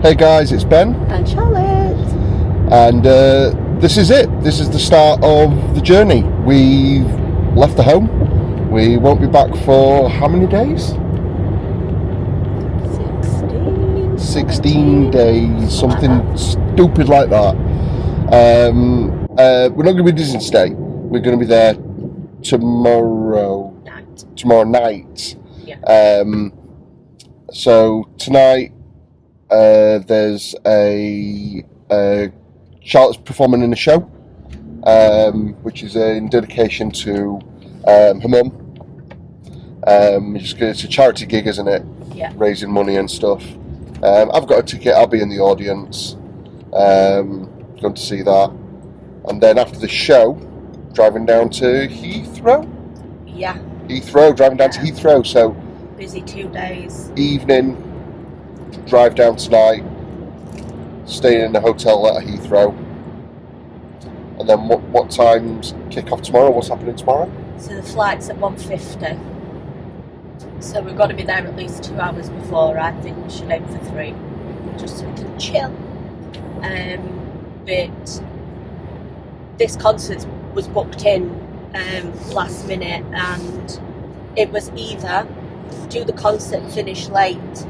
Hey guys, it's Ben. And Charlotte. And this is it. This is the start of the journey. We've left the home. We won't be back for how many days? 16 days, something stupid like that. We're not going to be Disney today. We're going to be there tomorrow night. Yeah. So tonight there's a Charlotte's performing in a show, which is in dedication to her mum. It's a charity gig, isn't it? Yeah. Raising money and stuff. I've got a ticket. I'll be in the audience. Going to see that, and then after the show, driving down to Heathrow. Yeah. Driving down to Heathrow. So busy 2 days. Evening, drive down tonight, staying in the hotel at Heathrow, and then what times kick off tomorrow? What's happening tomorrow? So the flight's at 1:50. So we've got to be there at least 2 hours before. I think we should aim for 3, just so we can chill. But this concert was booked in last minute, and it was either do the concert, finish late,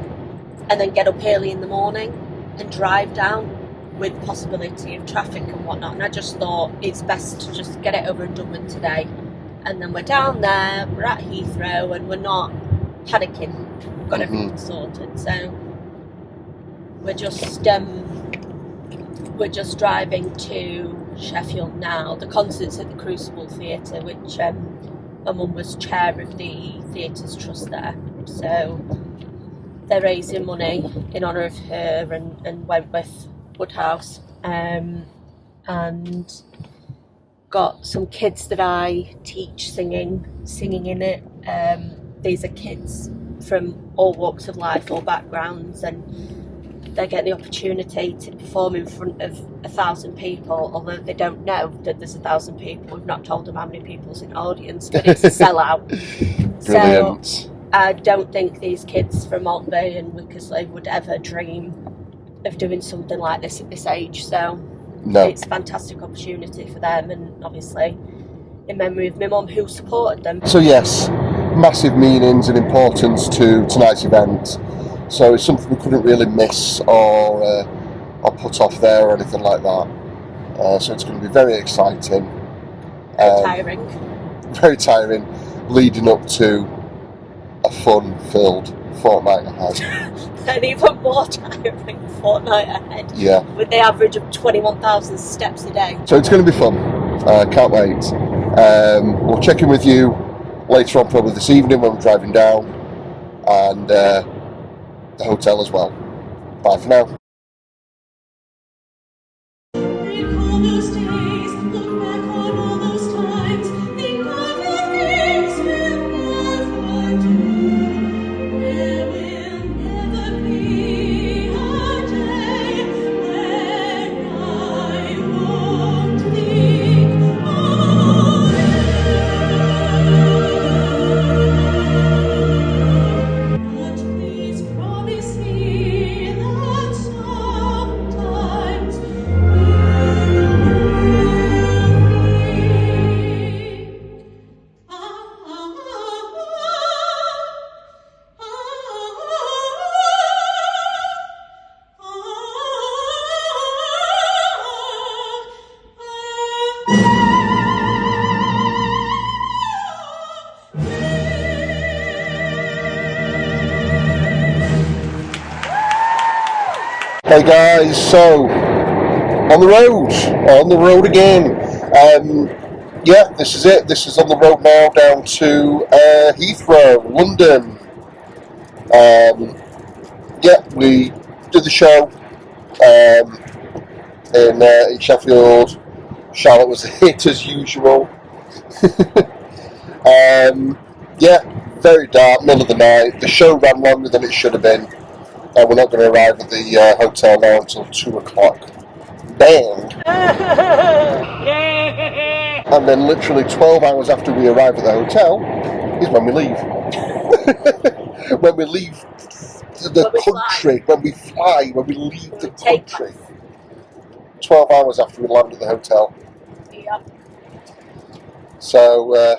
and then get up early in the morning and drive down with the possibility of traffic and whatnot. And I just thought it's best to just get it over and done with today. And then we're down there, we're at Heathrow, and we're not panicking. We've got everything sorted. So we're just driving to Sheffield now. The concert's at the Crucible Theatre, which my mum was chair of the theatre's trust there. So they're raising money in honour of her and Wentworth Woodhouse, and got some kids that I teach singing in it. These are kids from all walks of life, all backgrounds, and they get the opportunity to perform in front of 1,000 people, although they don't know that there's 1,000 people. We've not told them how many people's in the audience, but it's a sellout. Brilliant. So I don't think these kids from Maltby and Wickersley would ever dream of doing something like this at this age. So No. It's a fantastic opportunity for them, and obviously in memory of my mum who supported them. So yes, massive meanings and importance to tonight's event. So it's something we couldn't really miss or put off there or anything like that. So it's going to be very exciting. Tiring. Very tiring, leading up to a fun-filled fortnight ahead. An even more tiring fortnight ahead. Yeah. With the average of 21,000 steps a day. So it's going to be fun. Can't wait. We'll check in with you later on, probably this evening when we're driving down, and the hotel as well. Bye for now. Recall those days, look back on all those times, think of the things we'll never do. There will never be a day when I won't think of you. But please promise me that sometimes you Hey guys, so on the road again. Yeah, this is it. This is on the road now down to Heathrow, London. Yeah, we did the show in Sheffield. Charlotte was a hit as usual. Yeah, very dark, middle of the night. The show ran longer than it should have been. We're not going to arrive at the hotel now until 2 o'clock. Bang! And then literally 12 hours after we arrive at the hotel is when we leave. when we leave the country, when we fly, when we leave the country. 12 hours after we land at the hotel. Yeah. So,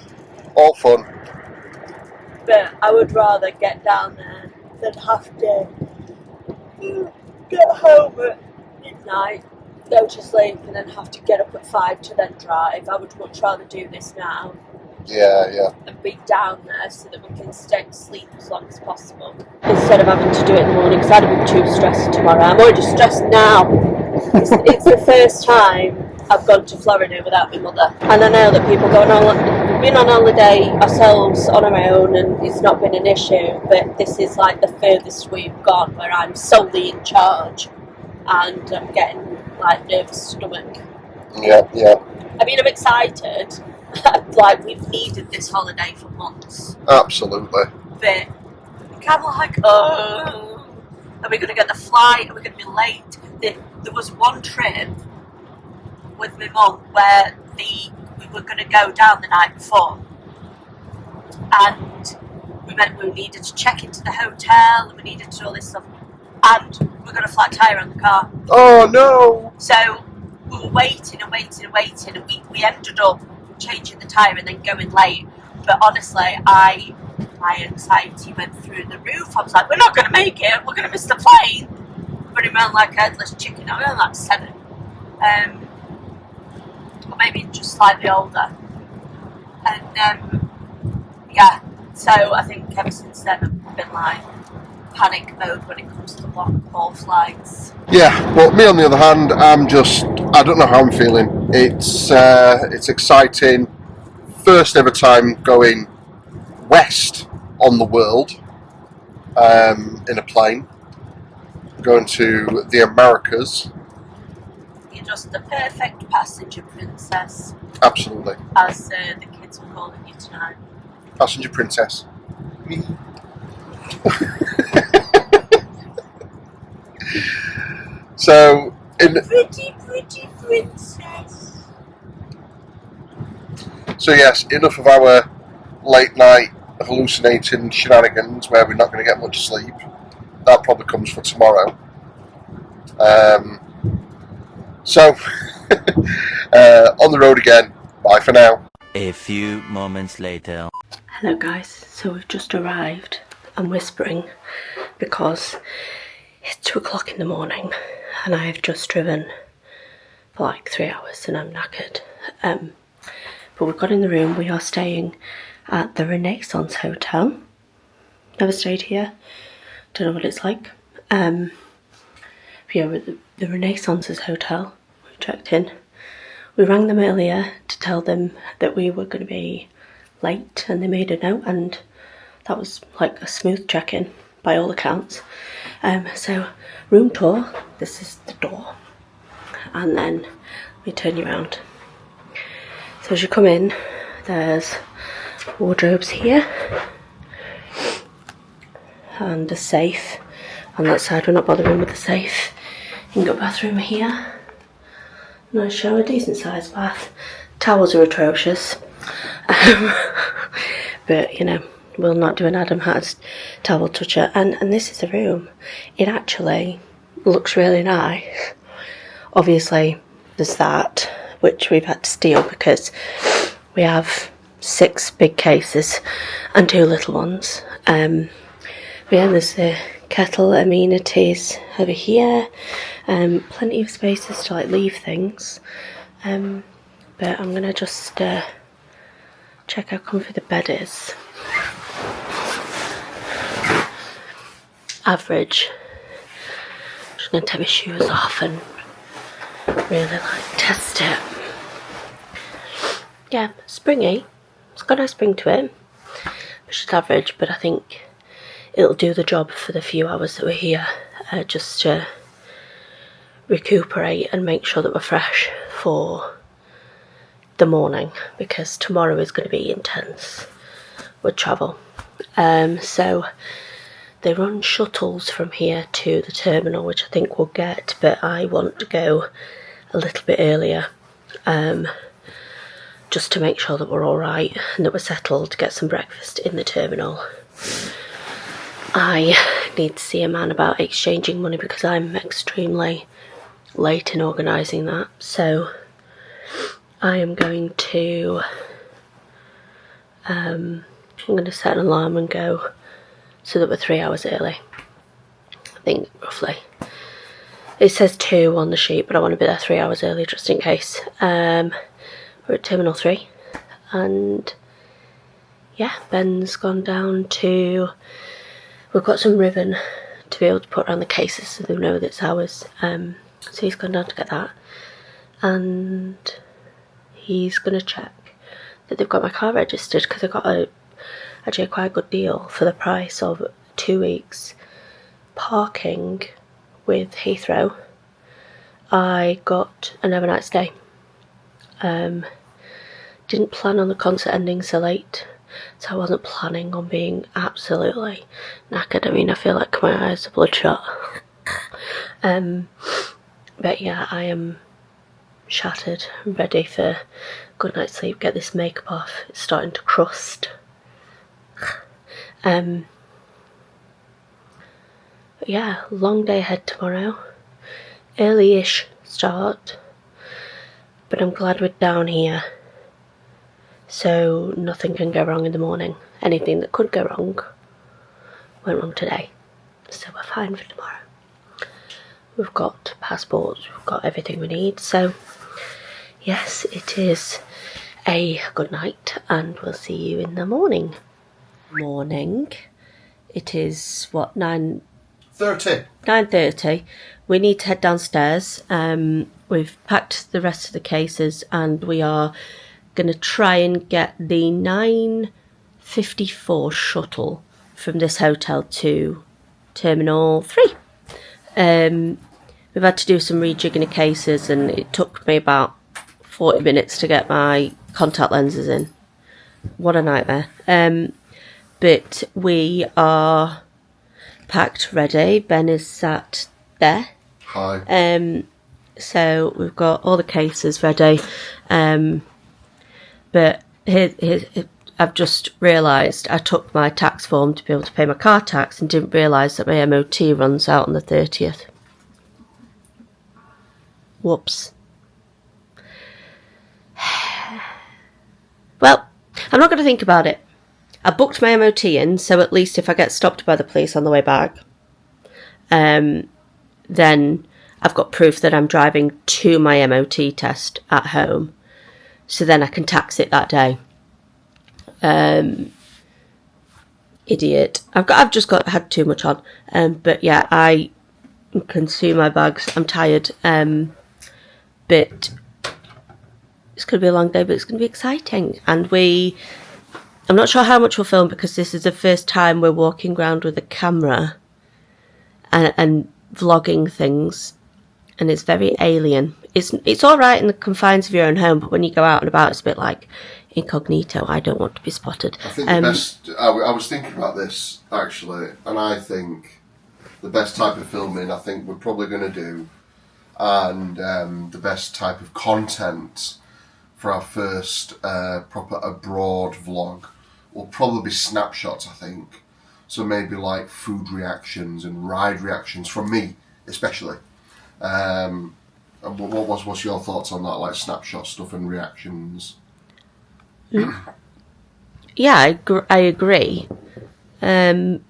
all fun. But I would rather get down there than have to get home at midnight, go to sleep, and then have to get up at 5 to then drive. I would much rather do this now. Yeah. And be down there so that we can stay sleep as long as possible. Instead of having to do it in the morning, because I'd be too stressed tomorrow. I'm already stressed now. It's the first time I've gone to Florida without my mother. And I know that people go on, we've been on holiday ourselves on our own and it's not been an issue, but this is like the furthest we've gone where I'm solely in charge and I'm getting like nervous stomach. Yeah. I mean, I'm excited. Like, we've needed this holiday for months. Absolutely. But I'm kind of like, oh, are we going to get the flight? Are we going to be late? There was one trip with my mum where we were going to go down the night before. And we needed to check into the hotel, and we needed to do all this stuff. And we're going to flat tyre on the car. Oh, no! So we were waiting, and we ended up changing the tyre and then going late. But honestly, my anxiety went through the roof. I was like, we're not going to make it, we're going to miss the plane. Running around like a headless chicken. I was like 7. Or maybe just slightly older. And yeah, so I think ever since then I've been like panic mode when it comes to long-haul flights. Yeah, but me on the other hand, I don't know how I'm feeling. It's exciting. First ever time going west on the world in a plane. Going to the Americas. You're just the perfect passenger princess. Absolutely. As the kids are calling you tonight. Passenger princess. Me. So, Pretty princess. So yes, enough of our late night hallucinating shenanigans where we're not going to get much sleep. That probably comes for tomorrow. So, on the road again. Bye for now. A few moments later. Hello guys, so we've just arrived. I'm whispering because it's 2 o'clock in the morning and I have just driven for like 3 hours and I'm knackered. But we've got in the room. We are staying at the Renaissance Hotel. Never stayed here. Don't know what it's like. But yeah, we're at the Renaissance's hotel. We've checked in. We rang them earlier to tell them that we were going to be late and they made a note and that was like a smooth check-in by all accounts. So room tour, this is the door and then we turn you around. So as you come in, there's wardrobes here and a safe on that side. We're not bothering with the safe. You can go bathroom here. Nice shower, decent sized bath. Towels are atrocious. But you know, we'll not do an Adam Hatch towel toucher. And this is the room. It actually looks really nice. Obviously there's that, which we've had to steal because we have 6 big cases and 2 little ones. But yeah, there's the kettle amenities over here. Plenty of spaces to like leave things. But I'm gonna just check how comfy the bed is. Average. Just gonna take my shoes off and really like test it. Yeah, springy. It's got a nice spring to it. It's just average, but I think it'll do the job for the few hours that we're here, just to recuperate and make sure that we're fresh for the morning, because tomorrow is going to be intense with travel. So they run shuttles from here to the terminal, which I think we'll get, but I want to go a little bit earlier, just to make sure that we're all right and that we're settled, get some breakfast in the terminal. I need to see a man about exchanging money because I'm extremely late in organising that. So I am going to set an alarm and go so that we're 3 hours early. I think roughly. It says 2 on the sheet, but I want to be there 3 hours early just in case. We're at Terminal 3 and yeah, Ben's gone down to... We've got some ribbon to be able to put around the cases so they know that it's ours. So he's gone down to get that. And he's going to check that they've got my car registered because I got actually a quite good deal for the price of 2 weeks parking with Heathrow. I got an overnight stay. Didn't plan on the concert ending so late. So I wasn't planning on being absolutely knackered. I mean, I feel like my eyes are bloodshot. But yeah, I am shattered and ready for a good night's sleep. Get this makeup off. It's starting to crust. But yeah, long day ahead tomorrow. Early-ish start. But I'm glad we're down here. So nothing can go wrong in the morning. Anything that could go wrong went wrong today. So we're fine for tomorrow. We've got passports, we've got everything we need. So yes, it is a good night and we'll see you in the morning. Morning. It is what, 9:30. We need to head downstairs. We've packed the rest of the cases and we are going to try and get the 9:54 shuttle from this hotel to Terminal 3. We've had to do some rejigging of cases and it took me about 40 minutes to get my contact lenses in. What a nightmare. But we are packed, ready. Ben is sat there. Hi. So we've got all the cases ready. But I've just realised I took my tax form to be able to pay my car tax and didn't realise that my MOT runs out on the 30th. Whoops. Well, I'm not going to think about it. I booked my MOT in, so at least if I get stopped by the police on the way back, then I've got proof that I'm driving to my MOT test at home. So then I can tax it that day. Idiot. I've just had too much on. But yeah, I can see my bags. I'm tired. But it's going to be a long day, but it's going to be exciting. And I'm not sure how much we'll film because this is the first time we're walking around with a camera and vlogging things. And it's very alien. It's all right in the confines of your own home, but when you go out and about, it's a bit like incognito. I don't want to be spotted. I think the best... I was thinking about this, actually, and I think the best type of filming I think we're probably going to do, and the best type of content for our first proper abroad vlog will probably be snapshots, I think. So maybe like food reactions and ride reactions from me, especially. What's your thoughts on that, like snapshot stuff and reactions? Yeah, I agree. I'm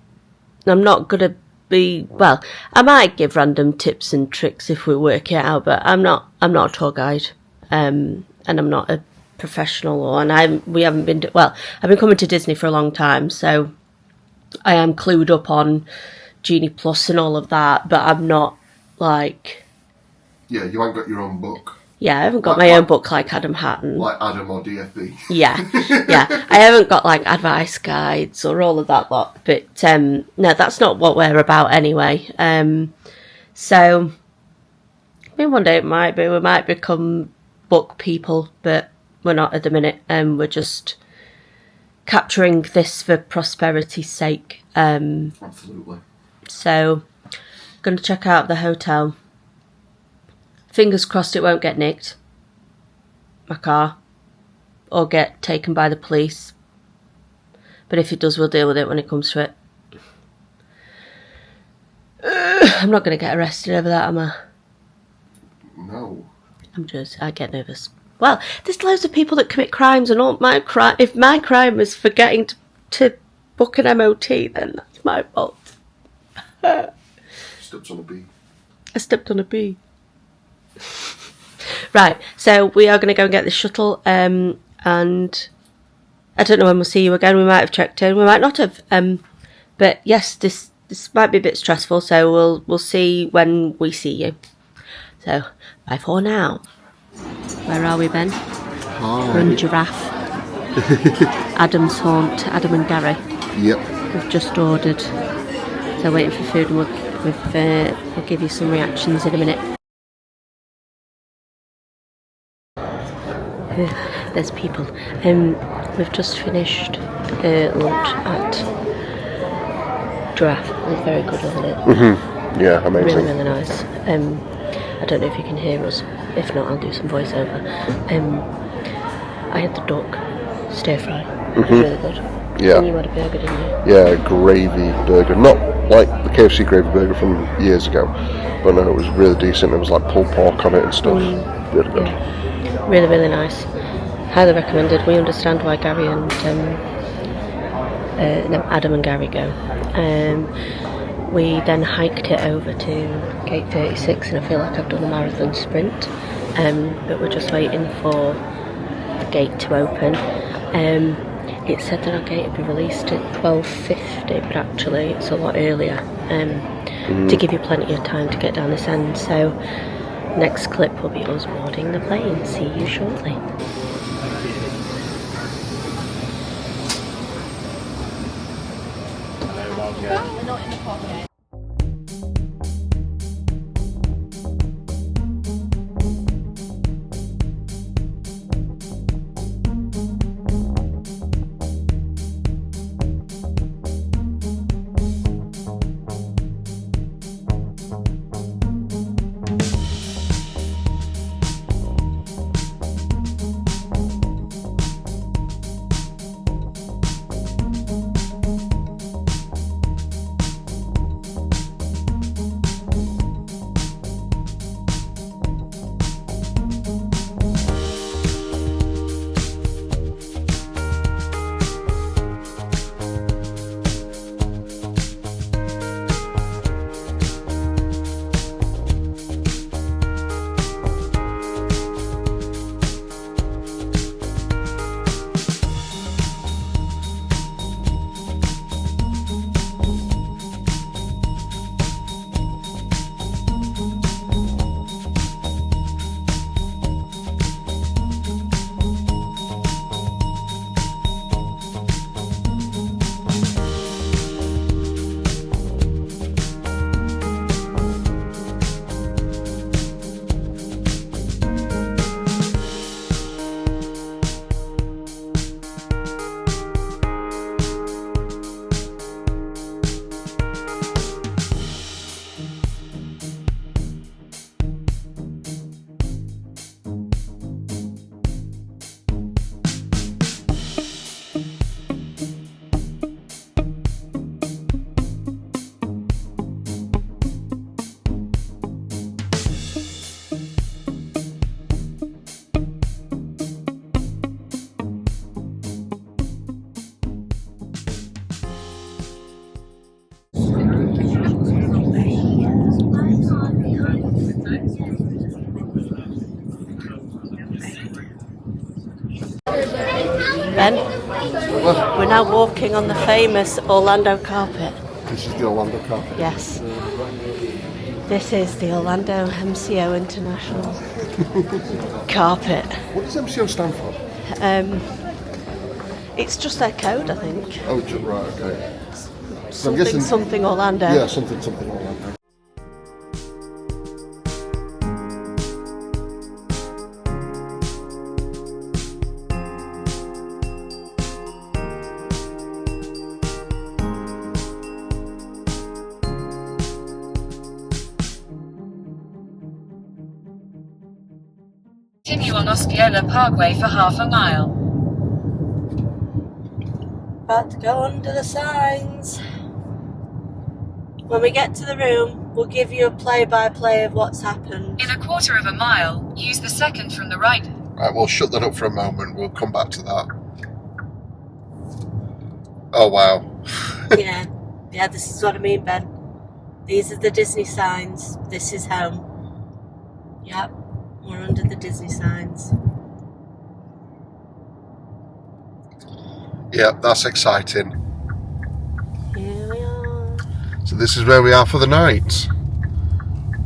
not gonna be I might give random tips and tricks if we work it out, but I'm not a tour guide, and I'm not a professional, we haven't been I've been coming to Disney for a long time, so I am clued up on Genie Plus and all of that, but I'm not like... Yeah, you haven't got your own book. Yeah, I haven't got my own book like Adam Hatton. Like Adam or DFB. Yeah. I haven't got like advice guides or all of that lot. But no, that's not what we're about anyway. So, I mean, one day it might be. We might become book people, but we're not at the minute. We're just capturing this for prosperity's sake. Absolutely. So, going to check out the hotel. Fingers crossed it won't get nicked, my car, or get taken by the police. But if it does, we'll deal with it when it comes to it. I'm not going to get arrested over that, am I? No. I get nervous. Well, there's loads of people that commit crimes, and all my crime. If my crime was forgetting to book an MOT, then that's my fault. Stepped on a bee. I stepped on a bee. Right, so we are going to go and get the shuttle, and I don't know when we'll see you again. We might have checked in, we might not have. But yes, this might be a bit stressful, so we'll see when we see you. So, bye for now. Where are we, Ben? Hi. We're in Giraffe. Adam's haunt, Adam and Gary. Yep. We've just ordered. So waiting for food, and we'll give you some reactions in a minute. There's people. We've just finished lunch at Giraffe. It was very good, wasn't it? Mm-hmm. Yeah, amazing. Really, really nice. I don't know if you can hear us. If not, I'll do some voiceover. I had the duck stir fry. It was really good. Yeah. And you had a burger, didn't you? Yeah, gravy burger. Not like the KFC gravy burger from years ago, but no, it was really decent. There was like pulled pork on it and stuff. Really good. Yeah. Really, really nice. Highly recommended. We understand why Gary and Adam and Gary go. We then hiked it over to gate 36, and I feel like I've done a marathon sprint. But we're just waiting for the gate to open. It said that our gate would be released at 12:50, but actually it's a lot earlier, to give you plenty of time to get down this end. So next clip will be us boarding the plane. See you shortly. Ben, we're now walking on the famous Orlando carpet. This is the Orlando carpet. Yes. This is the Orlando MCO International carpet. What does MCO stand for? It's just their code, I think. Oh, right, okay. So I'm Something, guessing, something Orlando. Yeah, something Orlando. Continue on Osceola Parkway for half a mile. About to go under the signs. When we get to the room, we'll give you a play-by-play of what's happened. In a quarter of a mile, use the second from the right. Right, we'll shut that up for a moment. We'll come back to that. Oh, wow. Yeah, this is what I mean, Ben. These are the Disney signs. This is home. Yep, we're under the Disney signs. Yep, that's exciting. Here we are. So this is where we are for the night.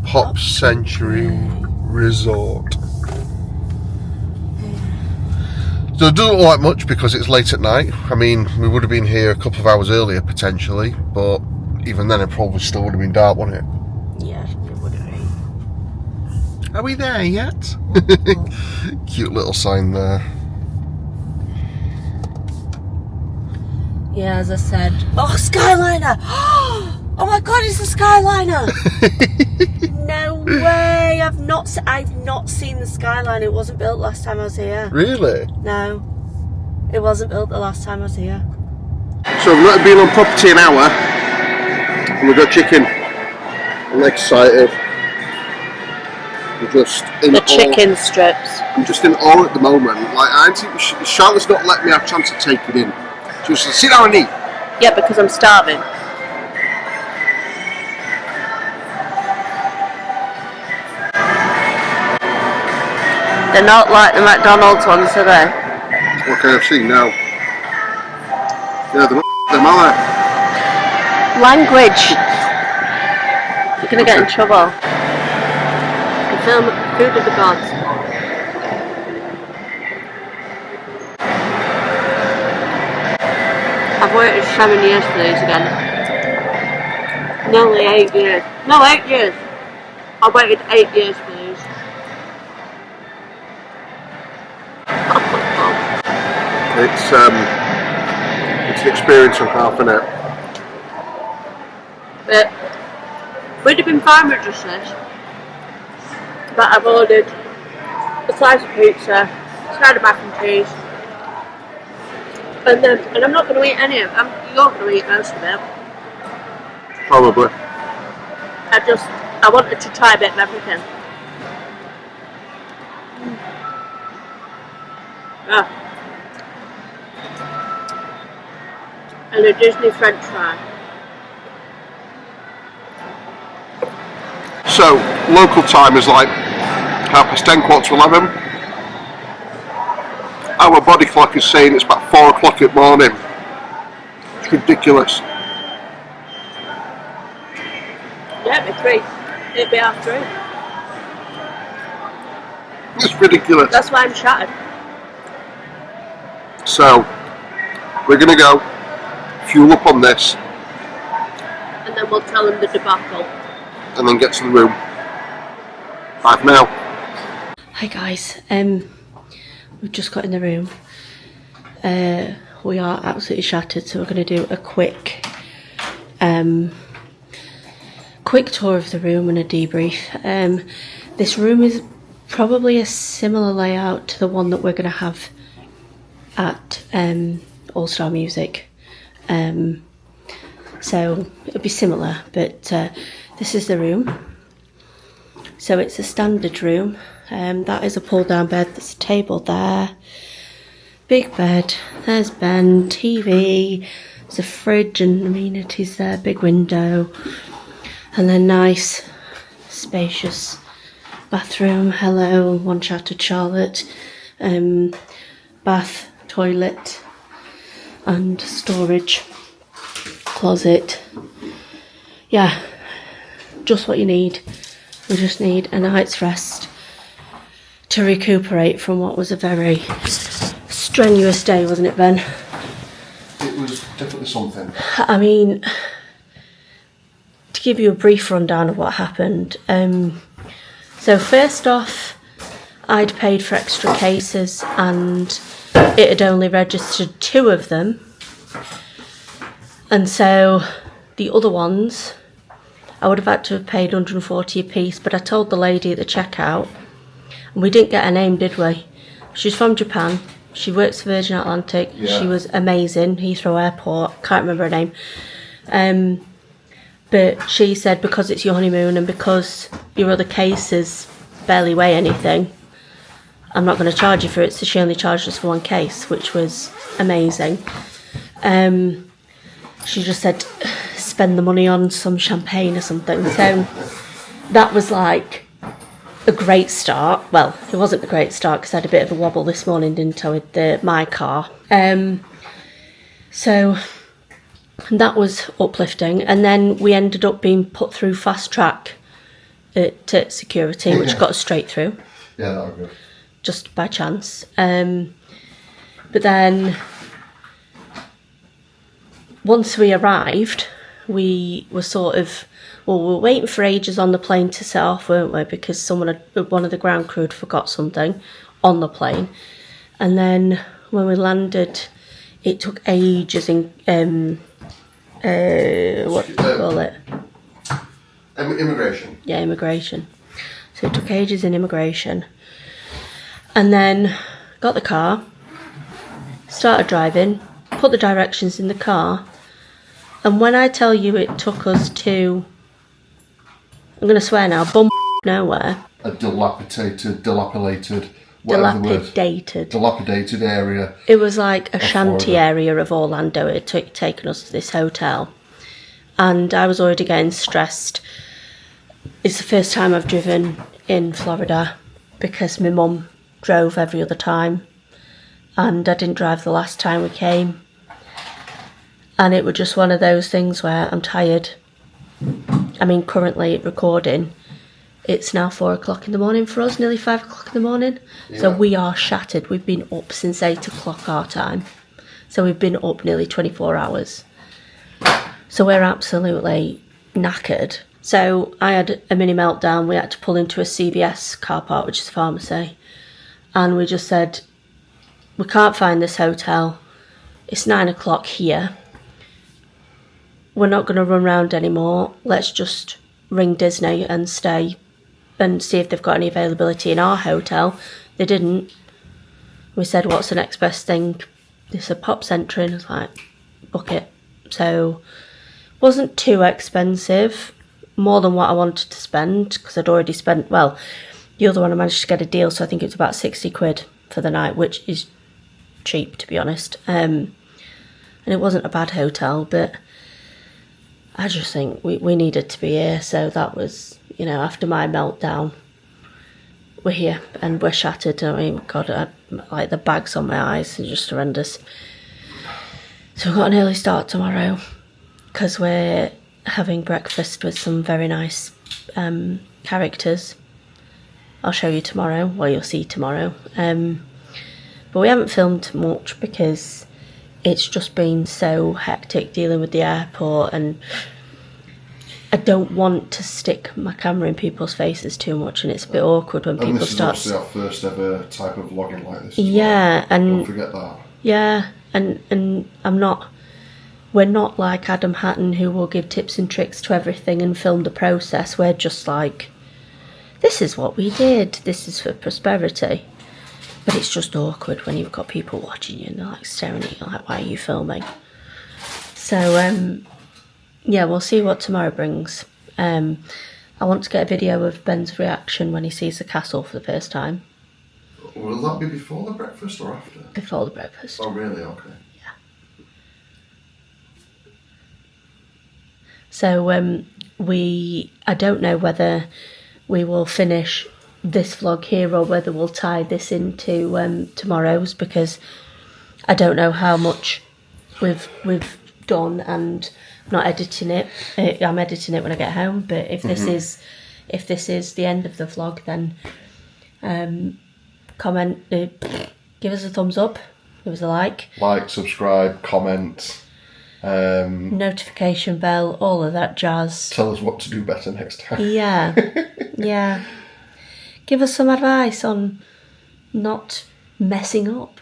Pop Century Resort. So it doesn't look like much because it's late at night. I mean, we would have been here a couple of hours earlier potentially, but even then it probably still would have been dark, wouldn't it? Yeah, it would have been. Are we there yet? Cute little sign there. Yeah, as I said. Oh, Skyliner! Oh my God, it's a Skyliner! No way! I've not seen the Skyliner. It wasn't built last time I was here. Really? No, it wasn't built the last time I was here. So we've not been on property an hour, and we've got chicken. I'm excited. We're just in The awe. chicken strips. I'm just in awe at the moment. Like, Charlotte's not let me have a chance to take it in. She was like, sit down and eat. Yeah, because I'm starving. They're not like the McDonald's ones, are they? What KFC now? Yeah, they're not them, are they? Language. You're gonna get in trouble. The film Food of the Gods. I've waited 7 years for these again. Nearly 8 years. No, 8 years. I waited 8 years for these. It's an experience and half, isn't it? But we'd have been fine with just this. But I've ordered a slice of pizza, a side of mac and cheese, and I'm not going to eat any of it. You're going to eat most of it. Probably. I wanted to try a bit of everything. Yeah. And a Disney French fry. So, local time is like 10:30, 11:15. Our body clock is saying it's about 4 o'clock in the morning. It's ridiculous. Yeah, it'd be 3. It'd be half 3. It's ridiculous. That's why I'm shattered. So, we're going to go fuel up on this And then we'll tell them the debacle. and then get to the room. Bye for now. Hi guys, we've just got in the room. We are absolutely shattered, so we're going to do a quick tour of the room and a debrief. This room is probably a similar layout to the one that we're going to have at All Star Music. So it'll be similar, but this is the room. So it's a standard room. That is a pull down bed. There's a table there. Big bed. There's Ben. TV. There's a fridge and amenities there. Big window. And then nice, spacious bathroom. Hello, one chatted Charlotte. Bath, toilet, and storage. Closet. Yeah, just what you need. We just need a night's rest to recuperate from what was a very strenuous day, wasn't it, Ben? It was definitely something. I mean, to give you a brief rundown of what happened. So first off, I'd paid for extra cases and it had only registered 2 of them. And so the other ones, I would have had to have paid 140 a piece, but I told the lady at the checkout, and we didn't get her name, did we? She's from Japan. She works for Virgin Atlantic. Yeah. She was amazing. Heathrow Airport. Can't remember her name. But she said because it's your honeymoon and because your other cases barely weigh anything, I'm not going to charge you for it. So she only charged us for one case, which was amazing. She just said, spend the money on some champagne or something. So that was like a great start. Well, it wasn't a great start because I had a bit of a wobble this morning, didn't I, with my car. So that was uplifting. And then we ended up being put through fast track at security, which got us straight through. Yeah, that was good. Just by chance. But then once we arrived, we were sort of, we were waiting for ages on the plane to set off, weren't we? Because one of the ground crew had forgot something on the plane. And then when we landed, it took ages in, what do you call it? Immigration. Yeah, immigration. So it took ages in immigration. And then got the car, started driving, put the directions in the car, and when I tell you it took us to, I'm going to swear now, nowhere. A dilapidated area. It was like a shanty area of Orlando. It had taken us to this hotel. And I was already getting stressed. It's the first time I've driven in Florida because my mum drove every other time. And I didn't drive the last time we came. And it was just one of those things where I'm tired. I mean, currently recording, it's now 4 o'clock in the morning for us, nearly 5 o'clock in the morning. Yeah. So we are shattered. We've been up since 8 o'clock our time. So we've been up nearly 24 hours. So we're absolutely knackered. So I had a mini meltdown. We had to pull into a CVS car park, which is a pharmacy. And we just said, we can't find this hotel. It's 9 o'clock here. We're not going to run around anymore. Let's just ring Disney and stay and see if they've got any availability in our hotel. They didn't. We said, what's the next best thing? They said, Pop Centre. I was like, book it. So wasn't too expensive, more than what I wanted to spend because I'd already spent, well, the other one I managed to get a deal, so I think it was about 60 quid for the night, which is cheap, to be honest. And it wasn't a bad hotel, but I just think we needed to be here. So that was, you know, after my meltdown, we're here and we're shattered. I mean, God, like the bags on my eyes are just horrendous. So we've got an early start tomorrow because we're having breakfast with some very nice characters. I'll show you tomorrow, well, you'll see tomorrow. But we haven't filmed much because it's just been so hectic dealing with the airport, and I don't want to stick my camera in people's faces too much, and it's a bit awkward when people start. This is obviously our first ever type of vlogging like this. Yeah, and don't forget that. Yeah, and we're not like Adam Hatton, who will give tips and tricks to everything and film the process. We're just like, this is what we did. This is for prosperity. But it's just awkward when you've got people watching you and they're like staring at you like, why are you filming? So, yeah, we'll see what tomorrow brings. I want to get a video of Ben's reaction when he sees the castle for the first time. Will that be before the breakfast or after? Before the breakfast. Oh, really? Okay. Yeah. So, I don't know whether we will finish this vlog here or whether we'll tie this into tomorrow's, because I don't know how much we've done, and I'm not editing it. I'm editing it when I get home, but if this is the end of the vlog, then comment, give us a thumbs up, give us a like, subscribe, comment, notification bell, all of that jazz. Tell us what to do better next time. Yeah. Give us some advice on not messing up.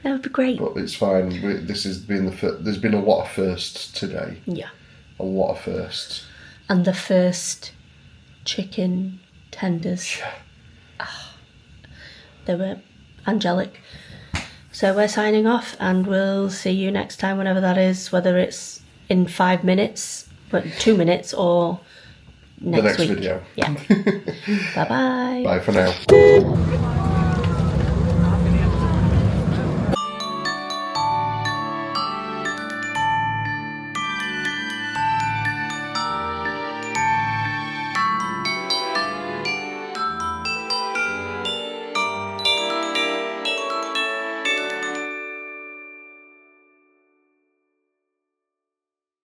That would be great. But it's fine. This has been there's been a lot of firsts today. Yeah. A lot of firsts. And the first chicken tenders. Yeah. They were angelic. So we're signing off, and we'll see you next time, whenever that is, whether it's in 5 minutes but 2 minutes or The next week. video. Yeah. Bye bye. Bye for now.